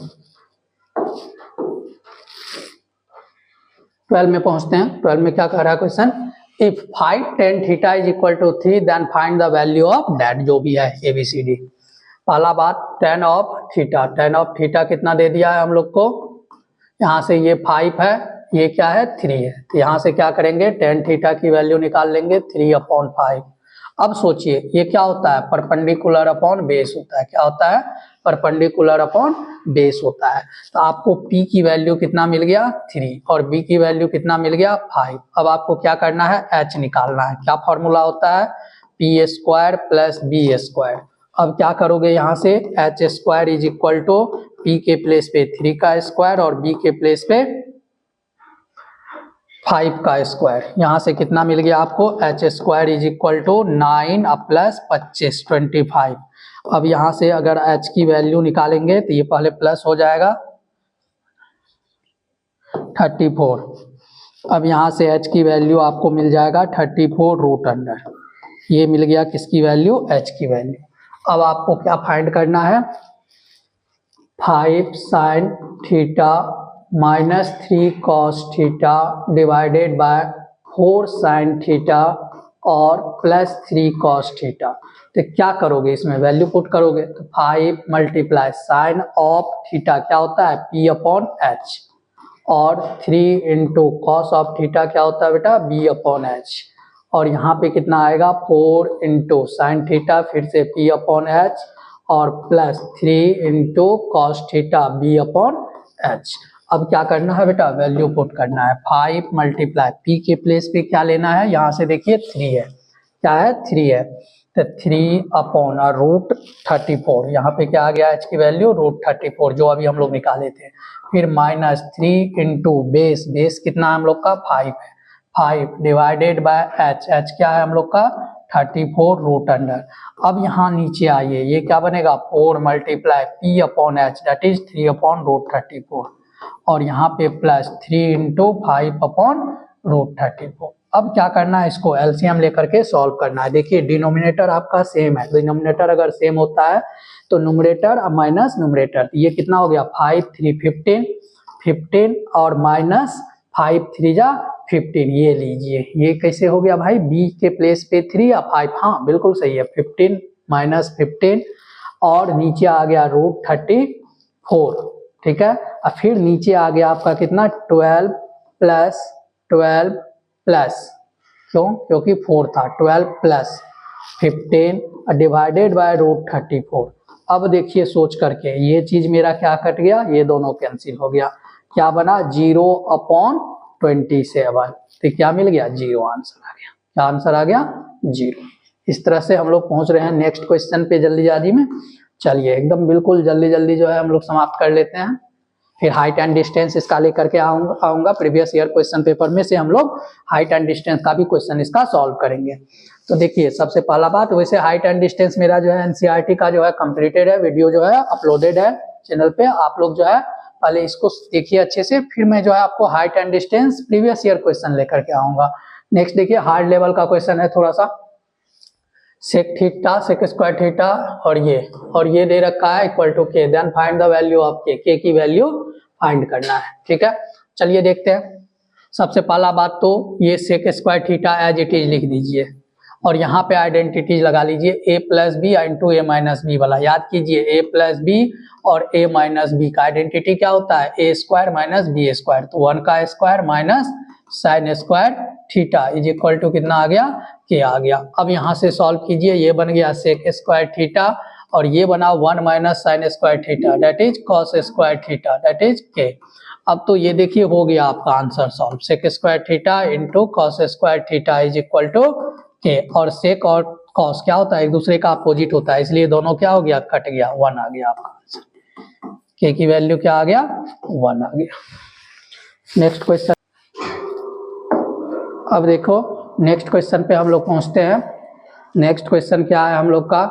12 में पहुंचते हैं। 12 में क्या कह रहा है question, if 5 tan theta is equal to 3 then find the value of that, जो भी है ABCD। पहला बात tan ऑफ थीटा कितना दे दिया है हम लोग को, यहाँ से ये 5 है, ये क्या है 3 है, तो यहाँ से क्या करेंगे tan थीटा की वैल्यू निकाल लेंगे 3/5। अब सोचिए ये क्या होता है, परपेंडिकुलर अपॉन बेस होता है, क्या होता है परपेंडिकुलर अपॉन बेस होता है। तो आपको p की वैल्यू कितना मिल गया 3 और b की वैल्यू कितना मिल गया 5। अब आपको क्या करना है h निकालना है, क्या फॉर्मूला होता है p² प्लस b²। अब क्या करोगे यहाँ से h² is equal to p के प्लेस पे 3 का स्क्वायर और b के प्लेस पे 5 का स्क्वायर, यहाँ से कितना मिल गया आपको h² is equal to 9 plus 25 25। अब यहाँ से अगर h की वैल्यू निकालेंगे तो ये पहले प्लस हो जाएगा 34। अब यहाँ से h की वैल्यू आपको मिल जाएगा 34√अंडर, ये मिल गया किसकी वैल्यू h की वैल्यू। अब आपको क्या फाइंड करना है 5 sin theta minus 3 cos theta divided bye 4 sin theta और प्लस 3 cos थीटा। तो क्या करोगे इसमें वैल्यू पुट करोगे तो 5 मल्टीप्लाई साइन ऑफ थीटा क्या होता है p/h और 3 इंटू कॉस ऑफ थीटा क्या होता है बेटा b/h, और यहाँ पे कितना आएगा 4 इंटू साइन थीटा फिर से p/h और plus 3 into cos theta b/h। अब क्या करना है बेटा वैल्यू पुट करना है 5 मल्टीप्लाई p के प्लेस पे क्या लेना है, यहाँ से देखिए 3 है, क्या है 3 है, तो 3/√34, यहाँ पे क्या आ गया h की वैल्यू √34 जो अभी हम लोग निकाले थे, फिर माइनस 3 इंटू बेस कितना हम लोग का 5 है, 5 डिवाइडेड बाय एच, एच क्या है हम लोग का 34 रूट अंडर। अब यहाँ नीचे आइए, ये क्या बनेगा 4 multiply p upon h that is 3 upon root 34 और यहाँ पे प्लस 3 इंटू 5 अपॉन रूट 34। अब क्या करना है, इसको एलसीएम लेकर के सॉल्व करना है। देखिए डिनोमिनेटर आपका सेम है, डिनोमिनेटर अगर सेम होता है तो न्यूमरेटर माइनस न्यूमरेटर, ये कितना हो गया 5 3 15 15 और माइनस 5 3 जा 15, ये लीजिए ये कैसे हो गया भाई, b के प्लेस पे 3 या 5, हाँ बिल्कुल सही है 15 माइनस 15 और नीचे आ गया रूट 34, ठीक है। और फिर नीचे आ गया आपका कितना 12 प्लस 12 प्लस, क्यों, क्योंकि 4 था, 12 प्लस 15 डिवाइडेड बाय रूट 34। अब देखिए सोच करके, ये चीज मेरा क्या कट गया, ये दोनों कैंसिल हो गया, क्या बना 0 अपॉन 27, तो क्या मिल गया 0 आंसर आ गया। क्या आंसर आ गया 0। इस तरह से हम लोग पहुंच रहे हैं नेक्स्ट क्वेश्चन पे जल्दी जल्दी में। चलिए एकदम बिल्कुल जल्दी जल्दी जो है हम लोग समाप्त कर लेते हैं, फिर हाइट एंड डिस्टेंस इसका लेकर के आऊंगा प्रीवियस ईयर क्वेश्चन पेपर में से हम लोग हाइट एंड डिस्टेंस का भी क्वेश्चन इसका सॉल्व करेंगे। तो देखिए सबसे पहला बात, वैसे हाइट एंड डिस्टेंस मेरा जो है एनसीईआरटी का जो है कंप्लीटेड है, वीडियो जो है अपलोडेड है चैनल पे, आप लोग जो है पहले इसको देखिए अच्छे से, फिर मैं जो है आपको height and distance previous year question लेकर के आऊंगा। नेक्स्ट देखिए हार्ड लेवल का क्वेश्चन है थोड़ा सा, sec theta sec square theta और ये दे रखा है equal to k, then find the value of k की वैल्यू फाइंड करना है, ठीक है। चलिए देखते हैं। सबसे पहला बात तो ये sec square theta as it is लिख दीजिए और यहाँ पे आइडेंटिटीज लगा लीजिए a plus b into a minus b वाला, याद कीजिए a प्लस बी और a माइनस बी का आइडेंटिटी क्या होता है a square minus b square, तो 1 का square minus sine square theta is equal to कितना आ गया के आ गया। अब यहाँ से सॉल्व कीजिए, ये बन गया सेक स्क्वायर थीटा और ये बना 1 minus sine square theta that is cos square theta that is k. अब तो ये देखिए हो गया आपका answer solve, sec square theta into cos square theta is equal to k, और सेक और कॉस क्या होता है एक दूसरे का अपोजिट होता है, इसलिए दोनों क्या हो गया कट गया, 1 आ गया आपका आंसर। के की वैल्यू क्या आ गया 1 आ गया। नेक्स्ट क्वेश्चन, अब देखो नेक्स्ट क्वेश्चन पे हम लोग पहुंचते हैं। नेक्स्ट क्वेश्चन क्या है हम लोग का,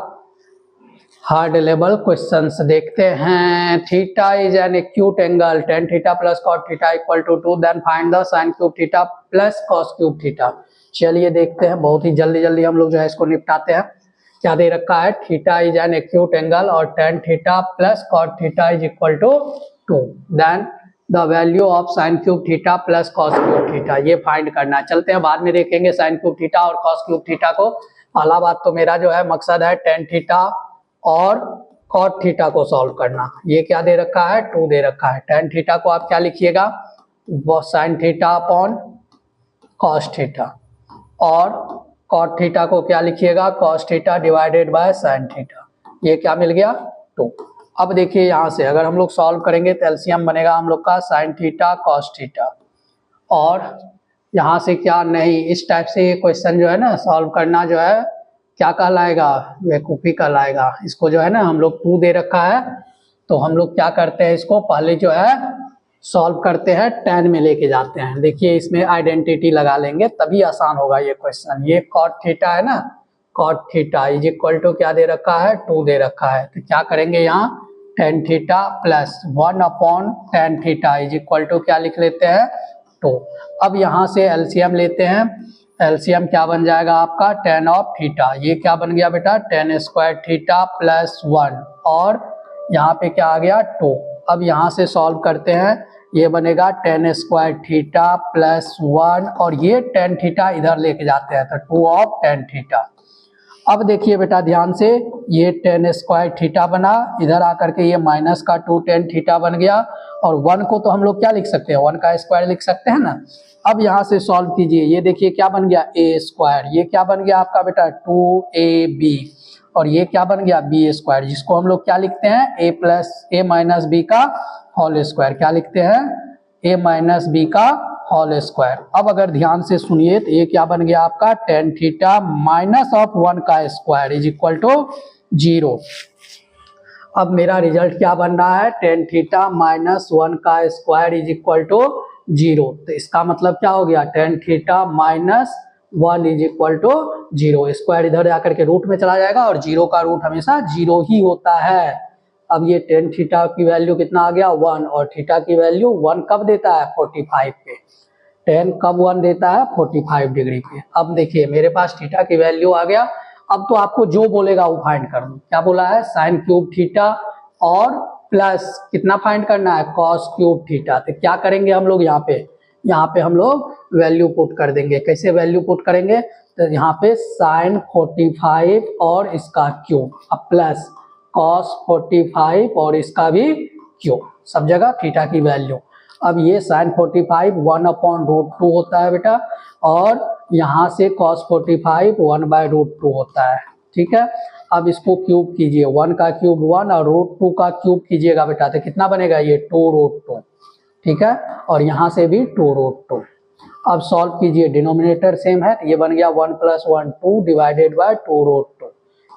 हार्ड लेवल क्वेश्चंस देखते हैं। Theta is an acute angle, tan theta plus cot theta equal to 2, then find the sin cube theta plus cos cube theta. चलिए देखते हैं, बहुत ही जल्दी जल्दी हम लोग जो है इसको निपटाते हैं। क्या दे रखा है, theta is an acute angle और tan theta plus cot theta is equal to 2, then the value of sin cube theta plus cos cube theta, ये फाइंड करना है। चलते हैं बाद में देखेंगे sin क्यूब थीटा और cos क्यूब थीटा को। पहला बात तो मेरा जो है मकसद है tan थीटा और cot थीटा को सॉल्व करना। ये क्या दे रखा है 2 दे रखा है, tan थीटा को आप क्या लिखिएगा वो sin theta upon cos theta और cot थीटा को क्या लिखिएगा cos theta divided bye sin theta, ये क्या मिल गया 2। अब देखिए यहाँ से अगर हम लोग सॉल्व करेंगे तो एलसीएम बनेगा हम लोग का sin थीटा cos थीटा, और यहाँ से क्या नहीं, इस टाइप से ये क्वेश्चन जो है ना सॉल्व करना जो है क्या कहलाएगा, बेवकूफ़ी कहलाएगा। इसको जो है ना हम लोग 2 दे रखा है तो हम लोग क्या करते हैं, इसको पहले जो है सॉल्व करते हैं 10 में लेके जाते हैं। देखिए इसमें आइडेंटिटी लगा लेंगे तभी आसान होगा ये क्वेश्चन। ये cot थीटा है ना, cot theta is equal to क्या दे रखा है 2 दे रखा है, तो क्या करेंगे यहाँ tan theta plus 1 upon tan theta is equal to क्या लिख लेते हैं 2। अब यहाँ से एलसीएम लेते हैं, एलसीएम क्या बन जाएगा आपका tan ऑफ थीटा, ये क्या बन गया बेटा tan स्क्वायर थीटा प्लस 1 और यहाँ पे क्या आ गया 2। अब यहाँ से सॉल्व करते हैं, ये बनेगा tan स्क्वायर थीटा प्लस 1 और ये tan थीटा इधर लेके जाते हैं तो 2 ऑफ tan थीटा। अब देखिए बेटा ध्यान से, ये tan स्क्वायर थीटा बना, इधर आकर के ये माइनस का 2 tan थीटा बन गया और 1 को तो हम लोग क्या लिख सकते हैं 1 का स्क्वायर लिख सकते हैं ना। अब यहाँ से सॉल्व कीजिए, ये देखिए क्या बन गया a स्क्वायर, ये क्या बन गया आपका बेटा 2ab और ये क्या बन गया b स्क्वायर, जिसको हम लोग क्या लिखते हैं a माइनस b का होल स्क्वायर, क्या लिखते हैं a माइनस b का होल स्क्वायर। अब अगर ध्यान से सुनिए तो ये क्या बन गया आपका tan थीटा माइनस ऑफ 1 का स्क्वायर इज इक्वल टू 0। अब मेरा रिजल्ट क्या बन रहा है tan थीटा माइनस 1 का square is equal to zero. तो इसका मतलब क्या हो गया, tan theta minus 1 is equal to zero. Square इधर आकर के रूट में चला जाएगा और जीरो का रूट हमेशा जीरो ही होता है। अब ये टेन थीटा की वैल्यू कितना आ गया 1, और थीटा की वैल्यू 1 कब देता है 45 पे। टेन कब 1 देता है 45 डिग्री पे। अब देखिए मेरे पास थीटा की वैल्यू आ गया। अब तो आपको जो बोलेगा वो फाइंड कर दो। क्या बोला है, साइन क्यूब थीटा और प्लस कितना फाइंड करना है, कॉस क्यूब थीटा। तो क्या करेंगे हम लोग, यहाँ पे हम लोग वैल्यू पुट कर देंगे। कैसे वैल्यू पुट करेंगे, तो यहाँ पे साइन 45 और इसका क्यूब, अब प्लस कॉस 45 और इसका भी क्यूब, सब जगह थीटा की वैल्यू। अब ये साइन 45 1/√2 होता है बेटा, और यहाँ से कॉस 45 1/√2 होता है। ठीक है, अब इसको क्यूब कीजिए, 1 का क्यूब 1 और √2 का क्यूब कीजिएगा बेटा, तो कितना बनेगा ये 2√2। ठीक है, और यहाँ से भी 2√2। अब सॉल्व कीजिए, डिनोमिनेटर सेम है, तो ये बन गया 1 + 1 2 डिवाइडेड बाय 2√2।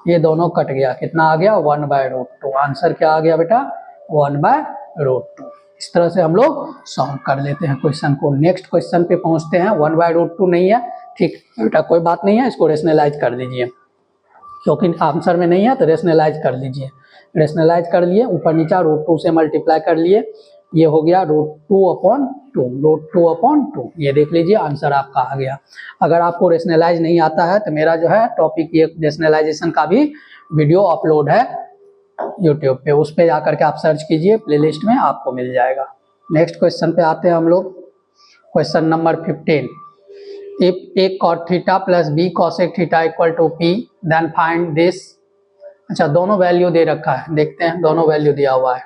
ये दोनों कट गया, कितना आ गया 1/√2। आंसर क्या आ गया बेटा 1/√2। इस तरह से हम लोग सॉल्व कर लेते हैं क्वेश्चन को। नेक्स्ट क्वेश्चन पे पहुंचते हैं। 1/√2 नहीं है, ठीक बेटा, कोई बात नहीं है, इसको रेशनलाइज कर दीजिए, क्योंकि आंसर में नहीं है तो रेशनलाइज कर लीजिए। रेशनलाइज कर लिए, ऊपर नीचा √2 से मल्टीप्लाई कर लिए, ये हो गया √2/2। ये देख लीजिए आंसर आपका आ गया। अगर आपको रेशनलाइज नहीं आता है तो मेरा जो है टॉपिक ये रेशनलाइजेशन का भी वीडियो अपलोड है यूट्यूब पे, उस पे जाकर के आप सर्च कीजिए, प्लेलिस्ट में आपको मिल जाएगा। नेक्स्ट क्वेश्चन पे आते हैं हम लोग। Question number 15, if a cot theta plus b cosec theta equal to p then find this. अच्छा, दोनों वैल्यू दे रखा है, देखते हैं, दोनों वैल्यू दिया हुआ है।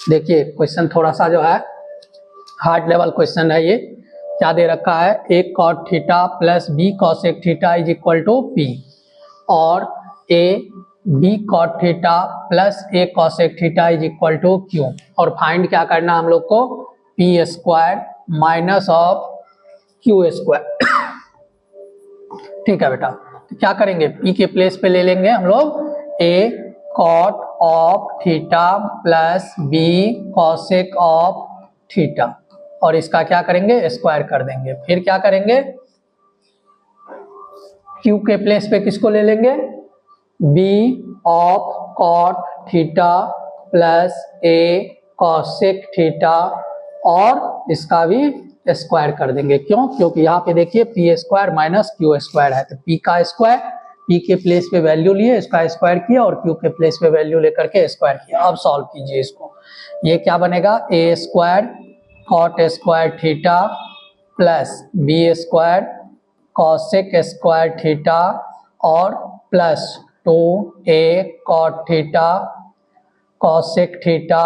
देखिए क्वेश्चन थोड़ा सा जो है हार्ड लेवल क्वेश्चन है। ये क्या दे रखा है, a cot theta plus b cosec theta is equal to p, और a b cot theta plus a cosec theta is equal to q, और फाइंड क्या करना है हम लोग को, p² माइनस ऑफ q²। ठीक है बेटा, तो क्या करेंगे, p के प्लेस पे ले लेंगे हम लोग a cot of theta plus b cosec of theta, और इसका क्या करेंगे स्क्वायर कर देंगे। फिर क्या करेंगे, q के प्लेस पे किसको ले लेंगे, b of cot theta plus a cosec theta, और इसका भी स्क्वायर कर देंगे। क्यों, क्योंकि यहाँ पे देखिए p² माइनस q² है, तो p का स्क्वायर, p के प्लेस पे वैल्यू लिए, इसका स्क्वायर किया, और q के प्लेस पे वैल्यू लेकर के स्क्वायर किया। अब सॉल्व कीजिए इसको, ये क्या बनेगा, a² cot² theta plus b² cosec² theta, और plus 2a cot theta cosec theta,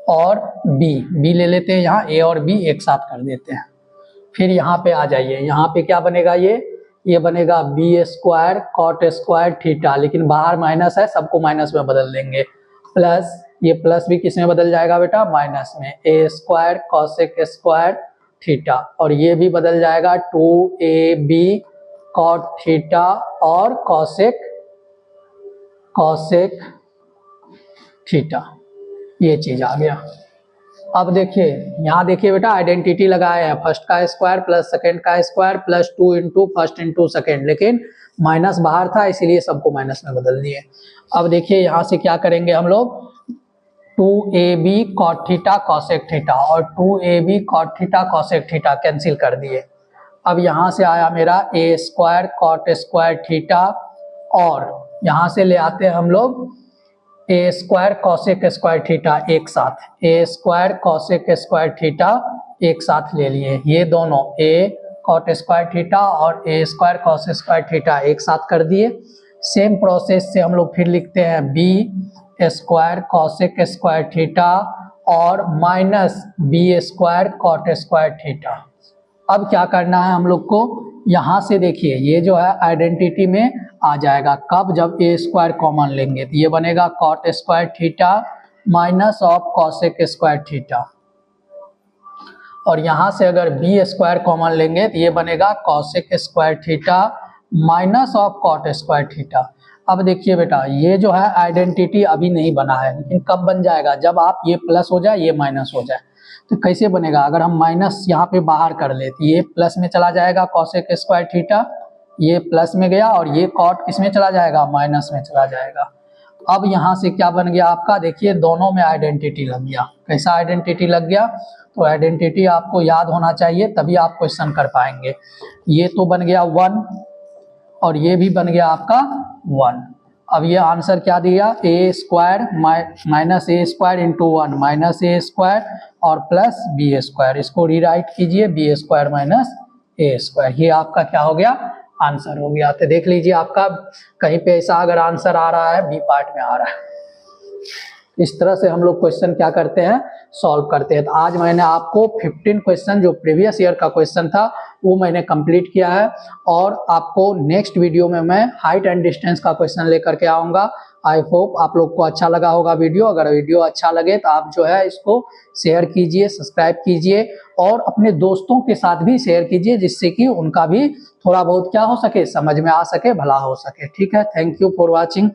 और b ले लेते हैं, यहाँ a और b एक साथ कर देते हैं। फिर यहाँ पे आ जाइए, यहाँ पे क्या बनेगा, ये बनेगा b² cot² थीटा, लेकिन बाहर माइनस है, सबको माइनस में बदल देंगे, प्लस ये प्लस भी किस में बदल जाएगा बेटा, माइनस में, a² cosec² थीटा, और ये भी बदल जाएगा 2ab cot थीटा और cosec थीटा। ये चीज आ गया। अब देखिए, यहाँ देखिए बेटा आइडेंटिटी लगाया है, फर्स्ट का स्क्वायर प्लस सेकंड का square plus 2 into first into second, लेकिन माइनस बाहर था इसीलिए सबको माइनस में बदल दिए। अब देखिए यहाँ से क्या करेंगे हम लोग, 2ab cot theta cosec theta और 2ab cot theta cosec theta cancel कर दिए। अब यहाँ से आया मेरा a² cot² थीटा, और यहाँ से ले आते हैं हम लोग a² cosec² थीटा एक साथ, a² cosec² थीटा एक साथ ले लिए, ये दोनों a cot² थीटा और a² cosec² थीटा एक साथ कर दिए। सेम प्रोसेस से हम लोग फिर लिखते हैं b² cosec² थीटा और माइनस b² cot² थीटा। अब क्या करना है हम लोग को, यहाँ से देखिए ये जो है आइडेंटिटी में आ जाएगा, कब, जब a² कॉमन लेंगे, तो ये बनेगा cot² theta minus of cosec² theta, और यहाँ से अगर b² कॉमन लेंगे तो ये बनेगा cosec² theta minus of cot² theta. अब देखिए बेटा ये जो है आइडेंटिटी अभी नहीं बना है, लेकिन कब बन जाएगा, जब आप ये प्लस हो जाए ये माइनस हो जाए। तो कैसे बनेगा, अगर हम माइनस यहाँ पे बाहर कर ले तो ये प्लस में चला जाएगा कॉसेक स्क्वायर थीटा, ये प्लस में गया, और ये कॉट किस में चला जाएगा, माइनस में चला जाएगा। अब यहाँ से क्या बन गया आपका, देखिए दोनों में आइडेंटिटी लग गया। कैसा आइडेंटिटी लग गया, तो आइडेंटिटी आपको याद होना चाहिए तभी आप क्वेश्चन कर पाएंगे। ये तो बन गया 1 और ये भी बन गया आपका 1। अब ये आंसर क्या दिया, ए स्क्वायर माइनस ए स्क्वायर इंटू 1 माइनस ए स्क्वायर और प्लस बी स्क्वायर, इसको रीराइट कीजिए बी स्क्वायर माइनस ए स्क्वायर, ये आपका क्या हो गया, आंसर हो गया। तो देख लीजिए आपका कहीं पे ऐसा अगर आंसर आ रहा है बी पार्ट में आ रहा है, इस तरह से हम लोग क्वेश्चन क्या करते हैं, सॉल्व करते हैं। तो आज मैंने आपको 15 क्वेश्चन जो प्रीवियस ईयर का क्वेश्चन था वो मैंने कंप्लीट किया है, और आपको नेक्स्ट वीडियो में मैं हाइट एंड डिस्टेंस का क्वेश्चन लेकर के आऊँगा। आई होप आप लोग को अच्छा लगा होगा वीडियो। अगर वीडियो अच्छा लगे तो आप जो है इसको शेयर कीजिए, सब्सक्राइब कीजिए और अपने दोस्तों के साथ भी शेयर कीजिए, जिससे कि उनका भी थोड़ा बहुत क्या हो सके, समझ में आ सके, भला हो सके। ठीक है, थैंक यू फॉर वॉचिंग।